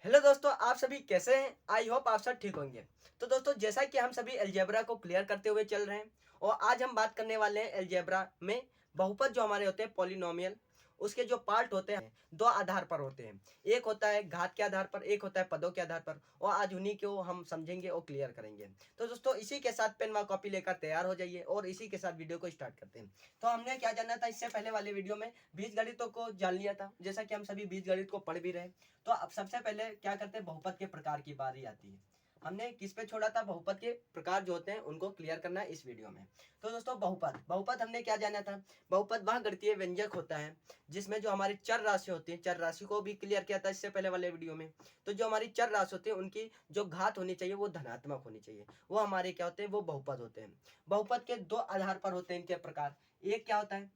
Hello दोस्तों, आप सभी कैसे हैं? आई होप आप सब ठीक होंगे। तो दोस्तों, जैसा कि हम सभी अलजेब्रा को क्लियर करते हुए चल रहे हैं और आज हम बात करने वाले हैं अलजेब्रा में बहुपद जो हमारे होते हैं पॉलिनोमियल, उसके जो पार्ट होते हैं दो आधार पर होते हैं। एक होता है घात के आधार पर, एक होता है पदों के आधार पर, और आज उन्हीं को हम समझेंगे और क्लियर करेंगे। तो दोस्तों, इसी के साथ पेन व कॉपी लेकर तैयार हो जाइए और इसी के साथ वीडियो को स्टार्ट करते हैं। तो हमने क्या जानना था इससे पहले वाले वीडियो में, बीजगणितों को जान लिया था, जैसा कि हम सभी बीजगणित को पढ़ भी रहे। तो अब सबसे पहले क्या करते हैं, बहुपद के प्रकार की बारी आती है। हमने किस पे छोड़ा था? बहुपद के प्रकार जो होते हैं उनको क्लियर करना है इस वीडियो में। तो दोस्तों, बहुपद बहुपद हमने क्या जाना था? बहुपद वह गणितीय व्यंजक होता है जिसमें जो हमारी चर राशि होती है, चर राशि को भी क्लियर किया था इससे पहले वाले वीडियो में। तो जो हमारी चर राशि होती है उनकी जो घात होनी चाहिए वो धनात्मक होनी चाहिए, वो हमारे क्या होते हैं, वो बहुपद होते हैं। बहुपद के दो आधार पर होते हैं इनके प्रकार। एक क्या होता है?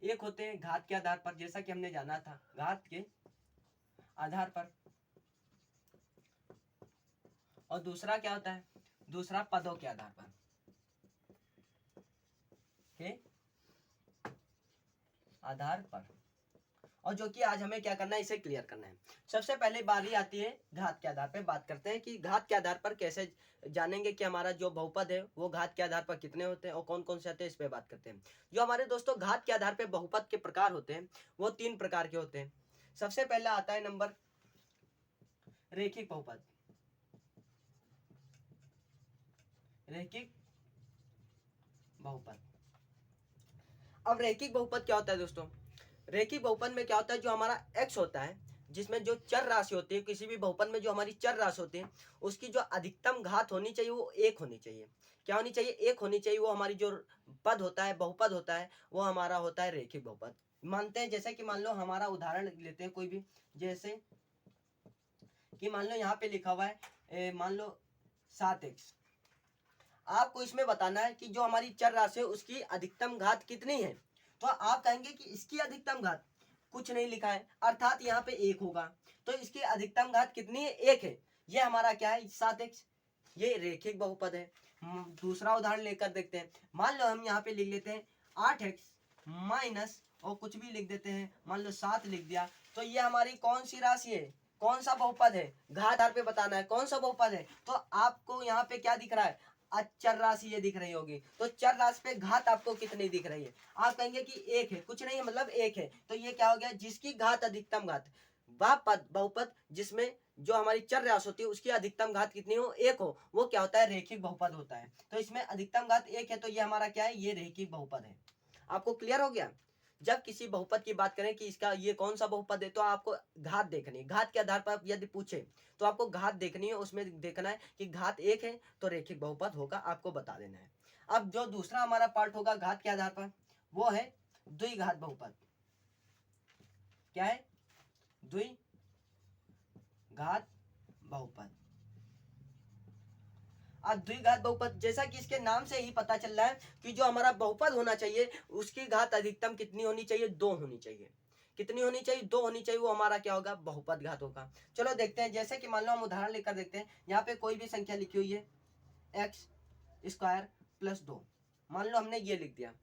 एक होते हैं घात के आधार पर, जैसा कि हमने जाना था घात के आधार पर, और दूसरा क्या होता है? दूसरा पदों के आधार पर के आधार पर। और जो कि आज हमें क्या करना है, इसे क्लियर करना है। सबसे पहले बारी आती है घात के आधार पर। बात करते हैं कि घात के आधार पर कैसे जानेंगे कि हमारा जो बहुपद है वो घात के आधार पर कितने होते हैं और कौन कौन से आते हैं, इस पे बात करते हैं। जो हमारे दोस्तों घात के आधार पर बहुपद के प्रकार होते हैं वो तीन प्रकार के होते हैं। सबसे पहला आता है नंबर रेखिक बहुपद। रैखिक बहुपद। अब रैखिक बहुपद क्या होता है दोस्तों? रैखिक बहुपद में क्या होता है, जो हमारा x होता है, जिसमें जो चर राशि होती है, किसी भी बहुपद में जो हमारी चर राशि होती है उसकी जो अधिकतम घात होनी चाहिए वो एक होनी चाहिए। क्या होनी चाहिए? एक होनी चाहिए। वो हमारी जो पद होता है, बहुपद होता है, वो हमारा होता है रैखिक बहुपद। मानते हैं, जैसे कि मान लो हमारा उदाहरण लेते हैं कोई भी, जैसे कि मान लो यहाँ पे लिखा हुआ है मान लो 7x। आपको इसमें बताना है कि जो हमारी चर राशि है उसकी अधिकतम घात कितनी है। तो आप कहेंगे कि इसकी अधिकतम घात कुछ नहीं लिखा है, अर्थात यहाँ पे एक होगा, तो इसकी अधिकतम घात कितनी है? एक है। ये हमारा क्या है? 7x। ये रेखिक बहुपद है। दूसरा उदाहरण लेकर देखते हैं। मान लो हम यहाँ पे लिख लेते हैं 8x माइनस और कुछ भी लिख देते हैं, मान लो 7 लिख दिया। तो ये हमारी कौन सी राशि है, कौन सा बहुपद है? घात आधार पे बताना है कौन सा बहुपद है। तो आपको यहाँ पे क्या दिख रहा है? चर राशि ये दिख रही होगी। तो चर राशि पे घात आपको कितनी दिख रही है? आप कहेंगे कि एक है, कुछ नहीं है, मतलब एक है। तो ये क्या हो गया? जिसकी घात अधिकतम घात, वह पद बहुपद जिसमें जो हमारी चर राशि होती है उसकी अधिकतम घात कितनी हो? एक हो, वो क्या होता है? रेखिक बहुपद होता है। तो इसमें अधिकतम घात एक है, तो ये हमारा क्या है? ये रेखिक बहुपद है। आपको क्लियर हो गया? जब किसी बहुपद की बात करें कि इसका ये कौन सा बहुपद है, तो आपको घात देखनी है। घात के आधार पर यदि पूछे तो आपको घात देखनी है, उसमें देखना है कि घात एक है तो रेखिक बहुपद होगा, आपको बता देना है। अब जो दूसरा हमारा पार्ट होगा घात के आधार पर, वो है द्विघात बहुपद। क्या है? द्विघात बहुपद। अब द्विघात बहुपद, जैसा कि इसके नाम से ही पता चल रहा है कि जो हमारा बहुपद होना चाहिए उसकी घात अधिकतम कितनी होनी चाहिए? 2 होनी चाहिए। कितनी होनी चाहिए? 2 होनी चाहिए। वो हमारा क्या होगा? बहुपद घात होगा। चलो देखते हैं, जैसे कि मान लो हम उदाहरण लेकर देखते हैं। यहाँ पे कोई भी संख्या लिखी हुई है एक्स स्क्वायर प्लस 2, मान लो हमने ये लिख दिया।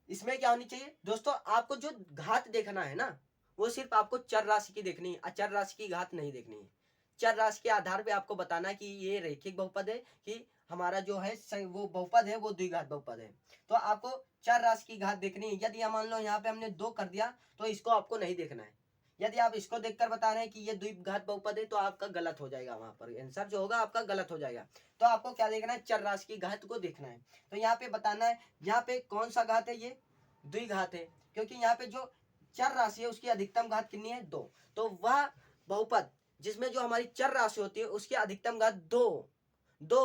इसमें क्या होनी चाहिए दोस्तों? आपको जो घात देखना है ना, वो सिर्फ आपको चर राशि की देखनी है, अचर राशि की घात नहीं देखनी है। चर राशि के आधार पे आपको बताना है कि ये रैखिक बहुपद है कि हमारा जो है वो बहुपद है वो द्विघात बहुपद है। तो आपको चर राशि की घात देखनी है। यदि मान लो यहाँ पे हमने 2 कर दिया तो इसको आपको नहीं देखना है। यदि आप इसको देखकर बता रहे हैं कि ये द्विघात बहुपद है तो आपका गलत हो जाएगा, वहां पर आंसर जो होगा आपका गलत हो जाएगा। तो आपको क्या देखना है? चर राशि की घात को देखना है। तो यहाँ पे बताना है यहाँ पे कौन सा घात है? ये द्विघात है, क्योंकि यहाँ पे जो चर राशि है उसकी अधिकतम घात कितनी है? 2। तो वह बहुपद जिसमें जो हमारी चर राशि होती है उसकी अधिकतम घात 2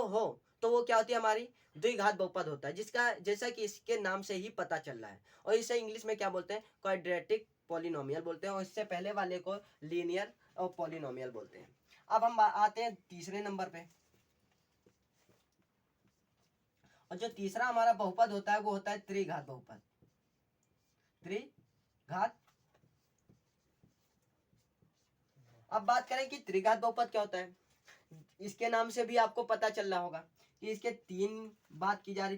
हो, तो वो क्या होती है? हमारी द्विघात बहुपद होता है, जिसका जैसा कि इसके नाम से ही पता चल रहा है। और इसे इंग्लिश में क्या बोलते हैं? क्वाड्रेटिक पॉलिनोमियल बोलते हैं, और इससे पहले वाले को लीनियर और पॉलिनोमियल बोलते हैं। अब हम आते हैं तीसरे नंबर पे। और जो तीसरा हमारा बहुपद होता है वो होता है त्रिघात बहुपद। त्रिघात। अब बात करें कि त्रिघात बहुपद क्या होता है। इसके नाम से भी आपको पता चल रहा होगा कि इसके 3 बात की जा रही।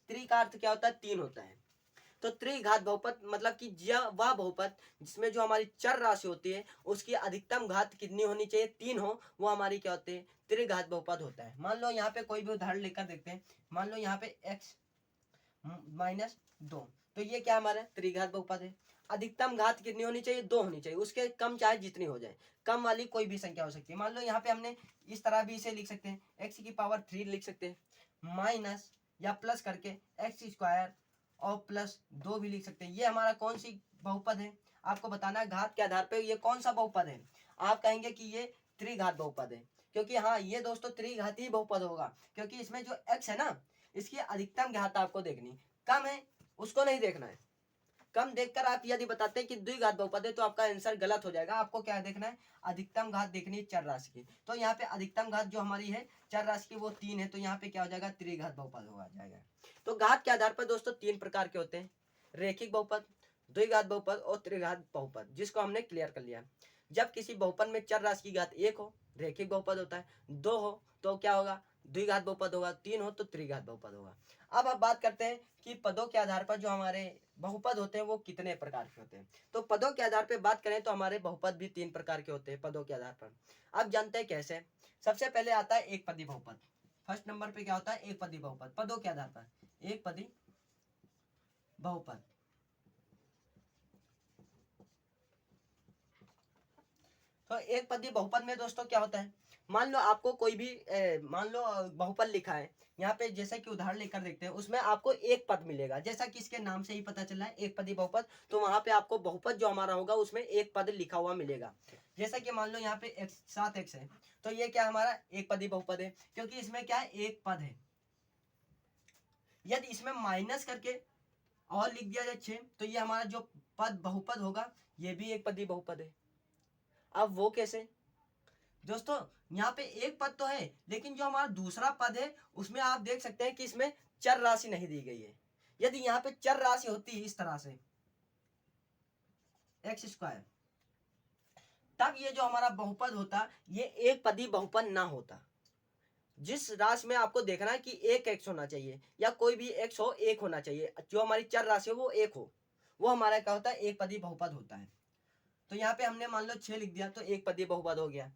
त्रि का अर्थ क्या होता है? 3 होता है। तो त्रिघात बहुपद मतलब कि वह बहुपद जिसमें जो हमारी चर राशि होती है उसकी अधिकतम घात कितनी होनी चाहिए, 3 हो, वो हमारी क्या होती है, त्रिघात बहुपद होता है। मान लो यहाँ पे कोई भी उदाहरण लेकर देखते हैं। मान लो यहाँ पे x माइनस 2, तो ये क्या हमारा त्रिघात बहुपद है। अधिकतम घात कितनी होनी चाहिए, 2 होनी चाहिए, उसके कम चाहे जितनी हो जाए, कम वाली कोई भी संख्या हो सकती है। मान लो यहाँ पे हमने इस तरह भी इसे लिख सकते हैं, x की पावर 3 लिख सकते हैं, माइनस या प्लस करके एक्स स्क्वायर और प्लस 2 भी लिख सकते हैं। ये हमारा कौन सी बहुपद है, आपको बताना है घात के आधार पर ये कौन सा बहुपद है। आप कहेंगे कि ये त्रिघात बहुपद है, क्योंकि हाँ ये दोस्तों त्रिघाती बहुपद होगा, क्योंकि इसमें जो x है ना, इसकी अधिकतम घात आपको देखनी, कम है उसको नहीं देखना है। कम देखकर आप यदि बताते हैं कि द्विघात बहुपद है तो आपका आंसर गलत हो जाएगा। आपको क्या देखना है, अधिकतम घात देखनी है चर राशि की। तो यहाँ पे अधिकतम घात जो हमारी है चर राशि की वो 3 है, तो यहाँ पे क्या हो जाएगा, त्रिघात बहुपद हो जाएगा। तो घात के आधार पर दोस्तों 3 प्रकार के होते हैं, रेखिक बहुपद, द्विघात बहुपद और त्रिघात बहुपद, जिसको हमने क्लियर कर लिया। जब किसी बहुपद में चर राशि की घात 1 हो रेखिक बहुपद होता है, 2 हो तो क्या होगा, द्विघात बहुपद होगा, 3 हो तो त्रिघात बहुपद होगा। अब आप बात करते हैं कि पदों के आधार पर जो हमारे बहुपद होते हैं वो कितने प्रकार के होते हैं। तो पदों के आधार पर बात करें तो हमारे बहुपद भी 3 प्रकार के होते हैं पदों के आधार पर। अब जानते हैं कैसे। सबसे पहले आता है एक पदी बहुपद। फर्स्ट नंबर पे क्या होता है, एक पदी बहुपद, पदों के आधार पर एक पदी बहुपद। तो एक पदी बहुपद में दोस्तों क्या होता है, मान लो आपको कोई भी मान लो बहुपद लिखा है यहाँ पे, जैसे कि उदाहरण लेकर देखते हैं, उसमें आपको एक पद मिलेगा, जैसा कि इसके नाम से ही पता चला है एक पदी बहुपद। तो वहां पे आपको बहुपद जो हमारा होगा उसमें एक पद लिखा हुआ मिलेगा। जैसा कि मान लो यहाँ पे x 7x है, तो ये क्या हमारा एक पदी बहुपद है, क्योंकि इसमें क्या है, एक पद है। यदि इसमें माइनस करके और लिख दिया जाए 6, तो ये हमारा जो पद बहुपद होगा ये भी एक पदी बहुपद है। अब वो कैसे दोस्तों, यहाँ पे एक पद तो है, लेकिन जो हमारा दूसरा पद है उसमें आप देख सकते हैं कि इसमें चर राशि नहीं दी गई है। यदि यहाँ पे चर राशि होती है इस तरह से एक्स स्क्वायर, तब ये जो हमारा बहुपद होता ये एक पदी बहुपद ना होता। जिस राशि में आपको देखना है कि एक एक्स होना चाहिए या कोई भी एक्स हो, एक होना चाहिए, जो हमारी चर राशि हो वो एक हो, वो हमारा क्या होता है, एक पदी बहुपद होता है। तो यहाँ पे हमने मान लो 6 लिख दिया तो एक पदी बहुपद हो गया।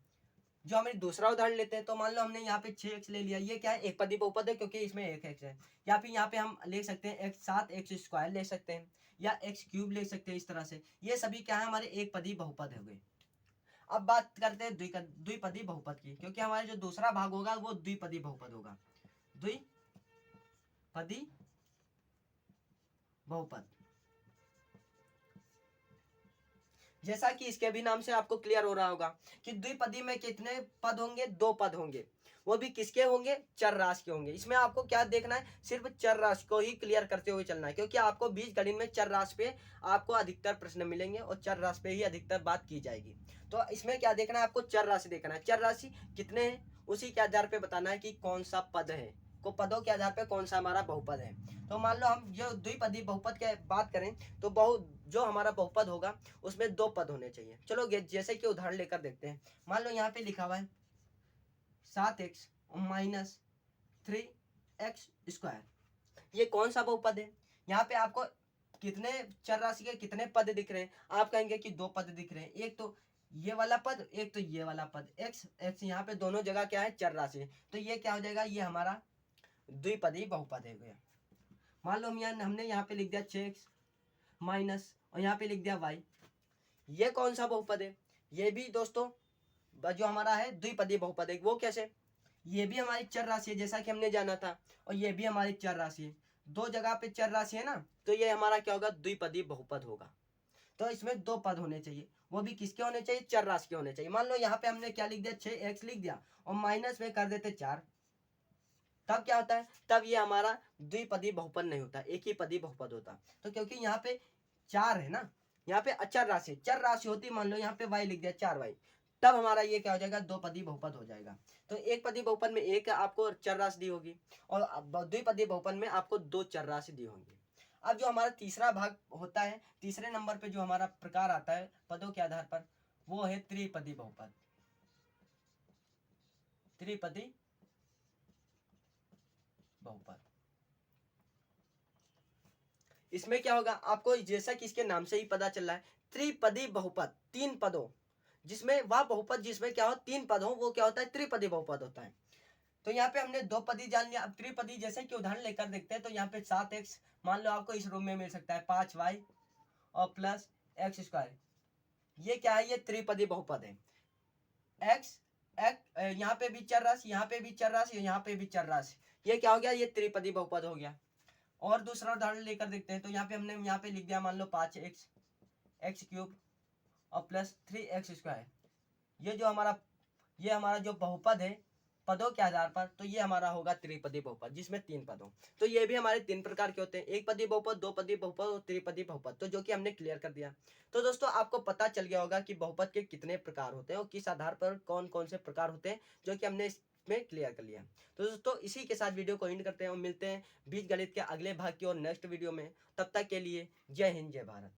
जो हमें दूसरा उदाहरण लेते हैं, तो मान लो हमने यहाँ पे 6x ले लिया, ये क्या है, एक पदी बहुपद है क्योंकि इसमें एक x है। या फिर यहाँ पे हम ले सकते हैं x 7x स्क्वायर ले सकते हैं या x क्यूब ले सकते हैं। इस तरह से ये सभी क्या है, हमारे एक पदी बहुपद हो गए। अब बात करते हैं द्विपदी बहुपद की, क्योंकि हमारे जो दूसरा भाग होगा वो द्विपदी बहुपद होगा। द्विपदी बहुपद, जैसा कि इसके भी नाम से आपको क्लियर हो रहा होगा कि द्विपदी में कितने पद होंगे, 2 पद होंगे, वो भी किसके होंगे, चर राशि के होंगे। इसमें आपको क्या देखना है, सिर्फ चर राशि को ही क्लियर करते हुए चलना है, क्योंकि आपको बीज गणित में चर राशि पे आपको अधिकतर प्रश्न मिलेंगे और चर राशि पे ही अधिकतर बात की जाएगी। तो इसमें क्या देखना है, आपको चर राशि देखना है, चर राशि कितने हैं उसी के आधार पर बताना है कि कौन सा पद है, को पदों के आधार पर कौन सा हमारा बहुपद है। तो मान लो हम जो द्विपदी बहुपद की बात करें तो जो हमारा बहुपद होगा उसमें 2 पद होने चाहिए। चलो जैसे कि उदाहरण लेकर देखते हैं। मान लो यहाँ पे लिखा हुआ है 7x माइनस 3x स्क्वायर, ये कौन सा बहुपद है। यहाँ पे आपको कितने चर राशि के कितने पद दिख रहे हैं, आप कहेंगे कि 2 पद दिख रहे हैं, एक तो ये वाला पद, एक तो ये वाला पद, x x यहाँ पे दोनों जगह क्या है, चर राशि। तो ये क्या हो जाएगा, ये हमारा द्विपदी बहुपद है गया। मान लो हमने यहाँ पे लिख दिया 6x माइनस और यहाँ पे लिख दिया y, ये कौन सा बहुपद है, ये भी दोस्तों जो हमारा है द्विपदी बहुपद है। वो कैसे, ये भी हमारी चर राशि है जैसा कि हमने जाना था, और ये भी हमारी चर राशि है, 2 जगह पे चर राशि है ना, तो ये हमारा क्या होगा, द्विपदी बहुपद होगा। तो इसमें 2 पद होने चाहिए, वो भी किसके होने चाहिए, चर राशि के होने चाहिए। मान लो यहाँ पे हमने क्या लिख दिया, 6x लिख दिया और माइनस में कर देते 4, तब क्या होता है, तब ये हमारा द्विपदी बहुपद नहीं होता, एक ही पदी बहुपद होता। तो क्योंकि यहाँ पे 4 है ना, यहाँ पे अचर राशि, चर राशि होती, मान लो यहाँ पे y लिख दिया 4y, तब हमारा ये क्या हो जाएगा, 2 पदी बहुपद हो जाएगा। तो एक पदी बहुपद में एक आपको चर राशि दी होगी और द्विपदी बहुपद में आपको 2 चर राशि दी होंगी। अब जो हमारा तीसरा भाग होता है, तीसरे नंबर पे जो हमारा प्रकार आता है पदों के आधार पर, वो है त्रिपदी बहुपद। त्रिपदी बहुपद, इसमें क्या होगा, आपको जैसा कि इसके नाम से ही पता चल रहा है, त्रिपदी बहुपद, तीन पदों, जिसमें वह बहुपद जिसमें क्या हो, तीन पद हो, वो क्या होता है, त्रिपदी बहुपद होता है। तो यहाँ पे हमने दो पदी जान लिया। अब त्रिपदी जैसे कि उदाहरण लेकर देखते हैं। तो यहाँ पे 7x मान लो आपको इस रूम में मिल सकता है, 5y और प्लस एक्स स्क्वायर, ये क्या है, ये त्रिपदी बहुपद है। एक्स यहाँ पे भी चर राशि, यहाँ पे भी चर राशि, यहाँ पे भी चर राशि, ये क्या हो गया, ये त्रिपदी बहुपद हो गया। और दूसरा उदाहरण लेकर देखते हैं। तो यहाँ पे हमने यहाँ पे लिख दिया मान लो 5x एक्स क्यूब और प्लस 3x स्क्वायर, ये हमारा जो बहुपद है पदों के आधार पर, तो ये हमारा होगा त्रिपदी बहुपद जिसमें तीन पद हो। तो ये भी हमारे तीन प्रकार के होते हैं, एक पदी बहुपद, दो पदी बहुपद और त्रिपदी बहुपद, तो जो कि हमने क्लियर कर दिया। तो दोस्तों आपको पता चल गया होगा कि बहुपद के कितने प्रकार होते हैं और किस आधार पर कौन कौन से प्रकार होते हैं, जो कि हमने इसमें क्लियर कर लिया। तो दोस्तों इसी के साथ वीडियो को एंड करते हैं और मिलते हैं बीजगणित के अगले भाग की और नेक्स्ट वीडियो में। तब तक के लिए जय हिंद, जय भारत।